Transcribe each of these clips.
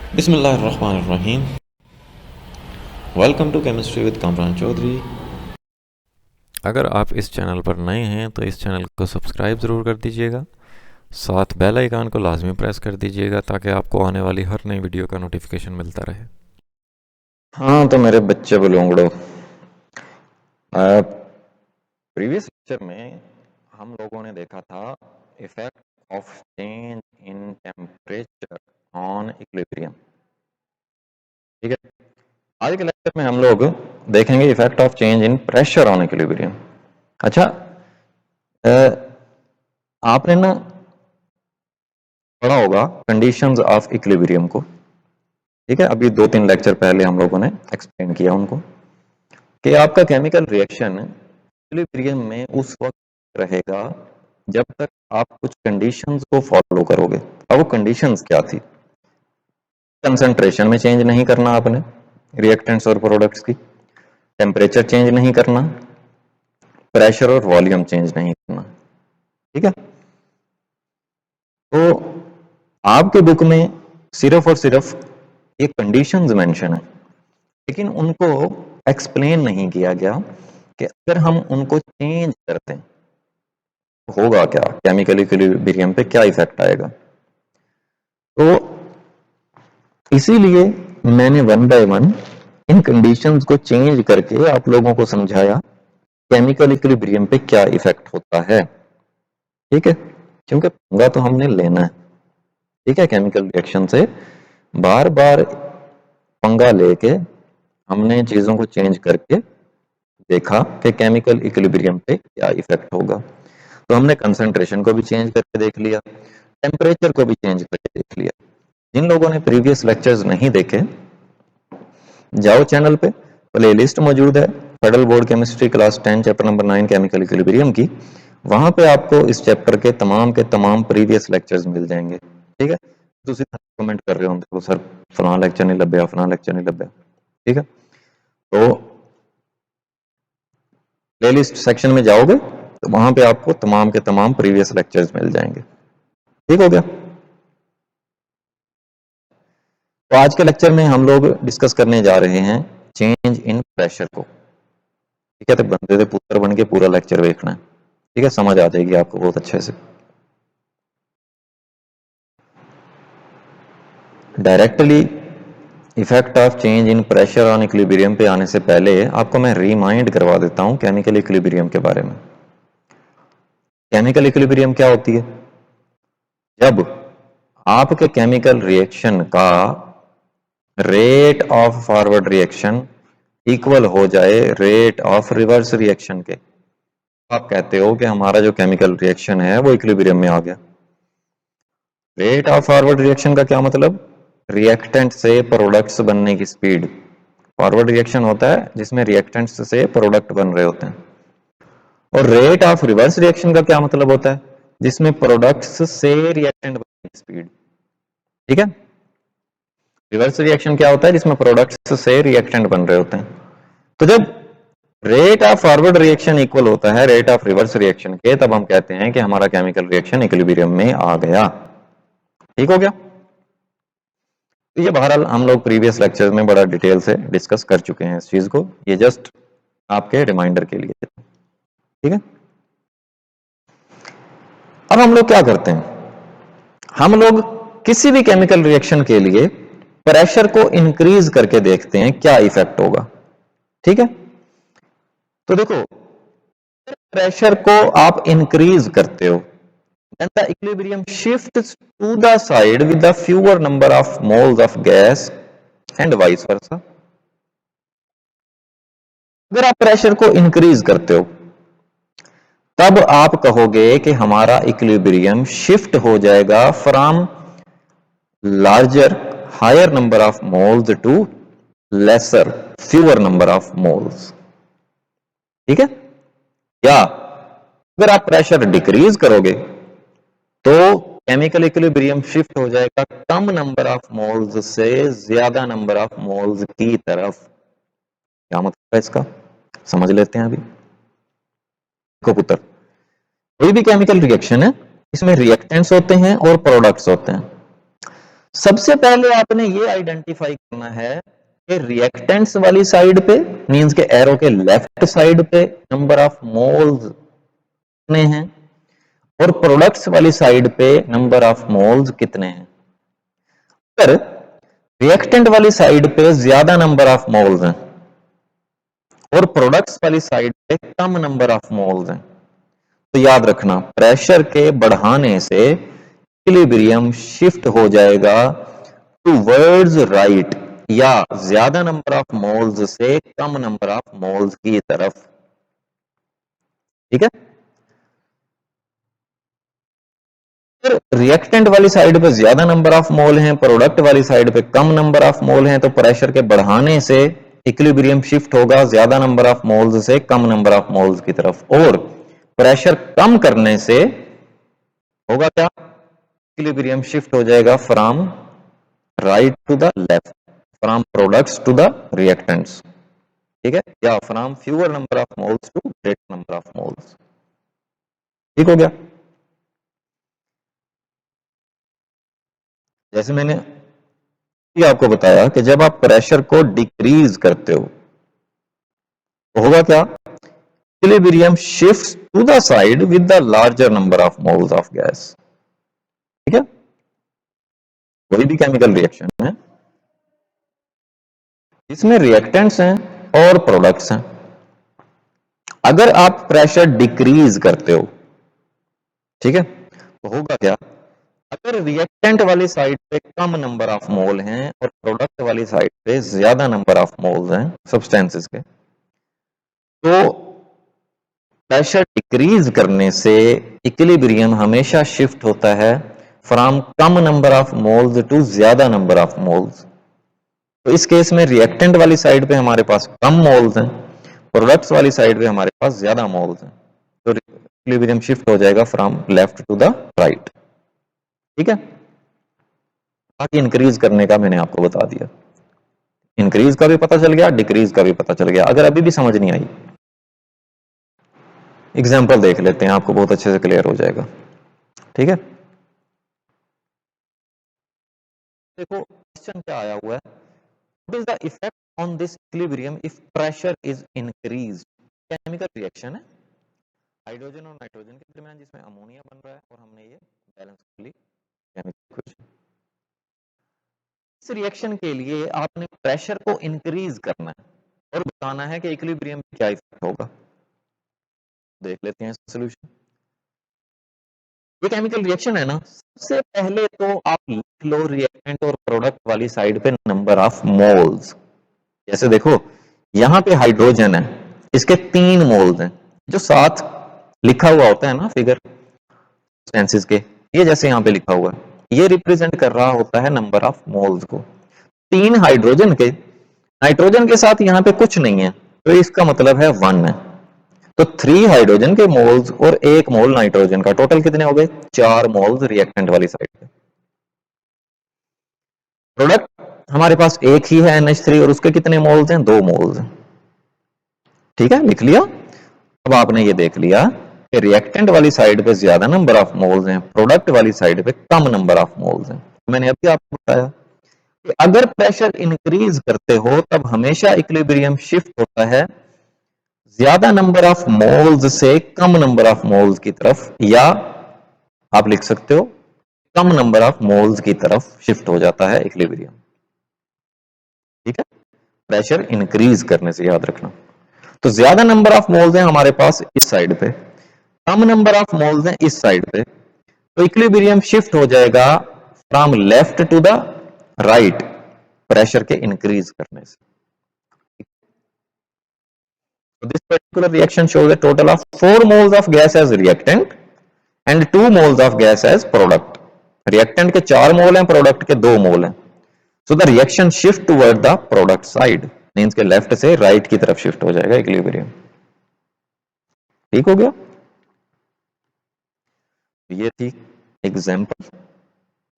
बिस्मिल्लाहिर्रहमानिर्रहीम। Welcome to chemistry with Kamran Chaudhary. अगर आप इस चैनल पर नए हैं तो इस चैनल को सब्सक्राइब ज़रूर कर दीजिएगा, साथ बेल आइकन को लाजमी प्रेस कर दीजिएगा ताकि आपको आने वाली हर नई वीडियो का नोटिफिकेशन मिलता रहे। हाँ तो मेरे बच्चे बलूंगड़ो, प्रीवियस लेक्चर में हम लोगों ने देखा था effect of change in temperature on equilibrium. ठीक है, आज के लेक्चर में हम लोग देखेंगे effect of change in pressure on equilibrium. अच्छा, आपने ना पढ़ा होगा कंडीशंस ऑफ इक्विलिब्रियम को। ठीक है, अभी 2-3 लेक्चर पहले हम लोगों ने एक्सप्लेन किया उनको कि आपका केमिकल रिएक्शन इक्विलिब्रियम में उस वक्त रहेगा जब तक आप कुछ कंडीशंस को फॉलो करोगे। अब वो कंडीशंस क्या थी? कंसंट्रेशन में चेंज नहीं करना आपने रिएक्टेंट्स और प्रोडक्ट्स की, टेम्परेचर चेंज नहीं करना, प्रेशर और वॉल्यूम चेंज नहीं करना। ठीक है, तो आपके बुक में सिर्फ और सिर्फ ये कंडीशंस मेंशन है, लेकिन उनको एक्सप्लेन नहीं किया गया कि अगर हम उनको चेंज करते हैं होगा क्या, केमिकल इक्विलिब्रियम पे क्या इफेक्ट आएगा। तो इसीलिए मैंने one by one in conditions को चेंज करके आप लोगों को समझाया केमिकल इक्विलिब्रियम पे क्या इफेक्ट होता है। ठीक है, क्योंकि पंगा तो हमने लेना है। ठीक है, केमिकल रिएक्शन से बार बार पंगा लेके हमने चीजों को चेंज करके देखा कि केमिकल इक्विलिब्रियम पे क्या इफेक्ट होगा। तो हमने कंसंट्रेशन को भी चेंज करके देख लिया, टेम्परेचर को भी चेंज करके देख लिया। जिन लोगों ने प्रीवियस लेक्चर्स नहीं देखे, जाओ चैनल पे, प्लेलिस्ट मौजूद है federal board chemistry class 10 chapter number 9 chemical equilibrium की। वहां पे आपको इस चैप्टर के तमाम प्रीवियस लेक्चर्स मिल जाएंगे। ठीक है, ਤੁਸੀਂ कमेंट कर रहे होंगे सर फलाना लेक्चर नहीं लभ्या, फलाना लेक्चर नहीं लभ्या। ठीक है, तो प्लेलिस्ट सेक्शन में जाओगे तो वहां पे आपको तमाम के तमाम प्रीवियस लेक्चर्स मिल जाएंगे। ठीक हो गया। तो आज के लेक्चर में हम लोग डिस्कस करने जा रहे हैं चेंज इन प्रेशर को। ठीक है, तो बंदे दे पुत्र बन के पूरा लेक्चर देखना है। ठीक है, समझ आ जाएगी आपको बहुत अच्छे से। Directly effect of change in pressure on equilibrium पे आने से पहले आपको मैं रिमाइंड करवा देता हूं केमिकल इक्विलिब्रियम के बारे में। केमिकल इक्विलिब्रियम क्या होती है? जब आपके केमिकल रिएक्शन का rate of forward reaction equal हो जाए रेट ऑफ रिवर्स रिएक्शन के, आप कहते हो कि हमारा जो केमिकल रिएक्शन है वो इक्विलिब्रियम में आ गया। रेट ऑफ फॉरवर्ड रिएक्शन का क्या मतलब? रिएक्टेंट से प्रोडक्ट्स बनने की स्पीड। फॉरवर्ड रिएक्शन होता है जिसमें रिएक्टेंट्स से प्रोडक्ट बन रहे होते हैं। और रेट ऑफ रिवर्स रिएक्शन का क्या मतलब होता है? जिसमें प्रोडक्ट्स से रिएक्टेंट बनने की स्पीड। ठीक है, रिवर्स रिएक्शन क्या होता है? जिसमें प्रोडक्ट्स से रिएक्टेंट बन रहे होते हैं। तो जब rate of forward reaction equal होता है रेट ऑफ रिवर्स रिएक्शन के, तब हम कहते हैं कि हमारा केमिकल रिएक्शन इक्विलिब्रियम में आ गया। ठीक हो गया। तो ये बहरहाल हम लोग प्रीवियस लेक्चर में बड़ा डिटेल से डिस्कस कर चुके हैं इस चीज को, ये जस्ट आपके रिमाइंडर के लिए। ठीक है, अब हम लोग क्या करते हैं? हम लोग किसी भी केमिकल रिएक्शन के लिए प्रेशर को इंक्रीज करके देखते हैं क्या इफेक्ट होगा। ठीक है, तो देखो प्रेशर को आप इंक्रीज करते हो then the equilibrium shifts to the side with the fewer number of moles of gas and vice versa। अगर आप प्रेशर को इंक्रीज करते हो तब आप कहोगे कि हमारा इक्विलिब्रियम शिफ्ट हो जाएगा from larger higher number of moles to lesser fewer number of moles. ठीक है, या अगर आप प्रेशर डिक्रीज करोगे तो केमिकल इक्विलिब्रियम शिफ्ट हो जाएगा कम नंबर ऑफ मोल्स से ज्यादा नंबर ऑफ मोल्स की तरफ। क्या मतलब है इसका, समझ लेते हैं अभी। देखो पुत्र, कोई भी केमिकल रिएक्शन है इसमें रिएक्टेंट्स होते हैं और प्रोडक्ट्स होते हैं। सबसे पहले आपने ये आइडेंटिफाई करना है कि रिएक्टेंट्स वाली साइड पे मींस के एरो के लेफ्ट साइड पे नंबर ऑफ मोल्स कितने हैं और प्रोडक्ट्स वाली साइड पे नंबर ऑफ मोल्स कितने हैं। अगर रिएक्टेंट वाली साइड पे ज्यादा नंबर ऑफ मोल्स हैं और प्रोडक्ट्स वाली साइड पे कम नंबर ऑफ मोल्स हैं तो याद रखना प्रेशर के बढ़ाने से इक्विलिब्रियम शिफ्ट हो जाएगा टूवर्ड्स राइट या ज्यादा नंबर ऑफ मोल्स से कम नंबर ऑफ मोल्स की तरफ। ठीक है, फिर रिएक्टेंट वाली साइड पे ज्यादा नंबर ऑफ मोल हैं, प्रोडक्ट वाली साइड पे कम नंबर ऑफ मोल हैं, तो प्रेशर के बढ़ाने से इक्विलिब्रियम शिफ्ट होगा ज्यादा नंबर ऑफ मोल्स से कम नंबर ऑफ मोल्स की तरफ, और प्रेशर कम करने से होगा क्या, इक्विलिब्रियम शिफ्ट हो जाएगा from right to the left, from products to the reactants. ठीक है, या from fewer number of moles to greater number of moles. ठीक हो गया। जैसे मैंने आपको बताया कि जब आप प्रेशर को डिक्रीज करते हो तो होगा क्या, equilibrium shifts to the side with the larger number of moles of gas. ठीक है, कोई भी केमिकल रिएक्शन है इसमें रिएक्टेंट्स हैं और प्रोडक्ट्स हैं, अगर आप प्रेशर डिक्रीज करते हो, ठीक है, तो होगा क्या, अगर रिएक्टेंट वाली साइड पे कम नंबर ऑफ मोल हैं और प्रोडक्ट वाली साइड पे ज्यादा नंबर ऑफ मोल्स हैं सब्सटेंसेस के, तो प्रेशर डिक्रीज करने से इक्विलिब्रियम हमेशा शिफ्ट होता है फ्रॉम कम नंबर ऑफ मोल्स टू ज्यादा नंबर ऑफ मोल्स। तो इस केस में रिएक्टेंट वाली साइड पे हमारे पास कम मोल्स हैं, प्रोडक्ट्स वाली साइड पे हमारे पास ज्यादा मोल्स हैं, तो इक्विलिब्रियम शिफ्ट हो जाएगा from left to the right. ठीक है, बाकी इंक्रीज करने का मैंने आपको बता दिया, इंक्रीज का भी पता चल गया, डिक्रीज का भी पता चल गया। अगर अभी भी समझ नहीं आई, एग्जाम्पल देख लेते हैं, आपको बहुत अच्छे से क्लियर हो जाएगा। ठीक है, देखो क्वेश्चन क्या आया हुआ है, what is the effect on this equilibrium if pressure is increase. Chemical reaction है हाइड्रोजन और नाइट्रोजन के दरमियान जिसमें अमोनिया बन रहा है और हमने ये बैलेंस कर ली केमिकल इक्वेशन। इस रिएक्शन के लिए आपने प्रेशर को इंक्रीज करना है और बताना है कि इक्विलिब्रियम पे क्या इफेक्ट होगा। देख लेते हैं सॉल्यूशन। ये केमिकल रिएक्शन है ना, सबसे पहले तो आप लिख लो रिएक्टेंट और प्रोडक्ट वाली साइड पे नंबर ऑफ मोल्स। जैसे देखो यहाँ पे हाइड्रोजन है, इसके 3 मोल्स हैं, जो साथ लिखा हुआ होता है ना फिगर सब्सटेंसेस के, ये जैसे यहाँ पे लिखा हुआ है, ये रिप्रेजेंट कर रहा होता है नंबर ऑफ मोल्स को। 3 हाइड्रोजन के, नाइट्रोजन के साथ यहाँ पे कुछ नहीं है तो इसका मतलब है 1 है, तो 3 हाइड्रोजन के मोल्स और 1 मोल नाइट्रोजन का, टोटल कितने हो गए, 4 मोल्स रिएक्टेंट वाली साइड पे। प्रोडक्ट हमारे पास एक ही है NH3 और उसके कितने मोल्स हैं, 2 मोल्स हैं। ठीक है, लिख लिया। अब आपने ये देख लिया कि रिएक्टेंट वाली साइड पे ज्यादा नंबर ऑफ मोल्स हैं, प्रोडक्ट वाली साइड पे कम नंबर ऑफ मोल्स हैं। मैंने अभी आपको बताया कि अगर प्रेशर इंक्रीज करते हो तब हमेशा इक्विलिब्रियम शिफ्ट होता है ज्यादा नंबर ऑफ मोल्स से कम नंबर ऑफ मोल्स की तरफ, या आप लिख सकते हो कम नंबर ऑफ मोल्स की तरफ शिफ्ट हो जाता है इक्विलिब्रियम। ठीक है, प्रेशर इंक्रीज करने से, याद रखना। तो ज्यादा नंबर ऑफ मोल्स हैं हमारे पास इस साइड पे, कम नंबर ऑफ मोल्स हैं इस साइड पे, तो इक्विलिब्रियम शिफ्ट हो जाएगा from left to the right pressure के इंक्रीज करने से। So this particular reaction shows a total of 4 moles of gas as reactant and 2 moles of gas as product. Reactant के 4 मोल हैं, प्रोडक्ट के 2 मोल हैं। So the reaction shift toward the product side, means के left से right की तरफ shift हो जाएगा इक्विलिब्रियम। ठीक हो गया, ये थी एग्जांपल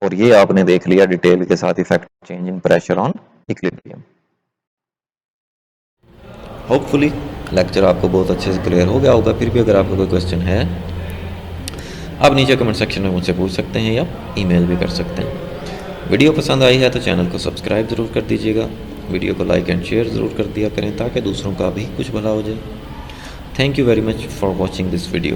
और ये आपने देख लिया डिटेल के साथ effect change in pressure on equilibrium. Hopefully lecture आपको बहुत अच्छे से क्लियर हो गया होगा। फिर भी अगर आपका कोई क्वेश्चन है आप नीचे कमेंट सेक्शन में मुझसे पूछ सकते हैं या ईमेल भी कर सकते हैं। वीडियो पसंद आई है तो चैनल को सब्सक्राइब ज़रूर कर दीजिएगा, वीडियो को लाइक एंड शेयर ज़रूर कर दिया करें ताकि दूसरों का भी कुछ भला हो जाए। Thank you very much for watching this video.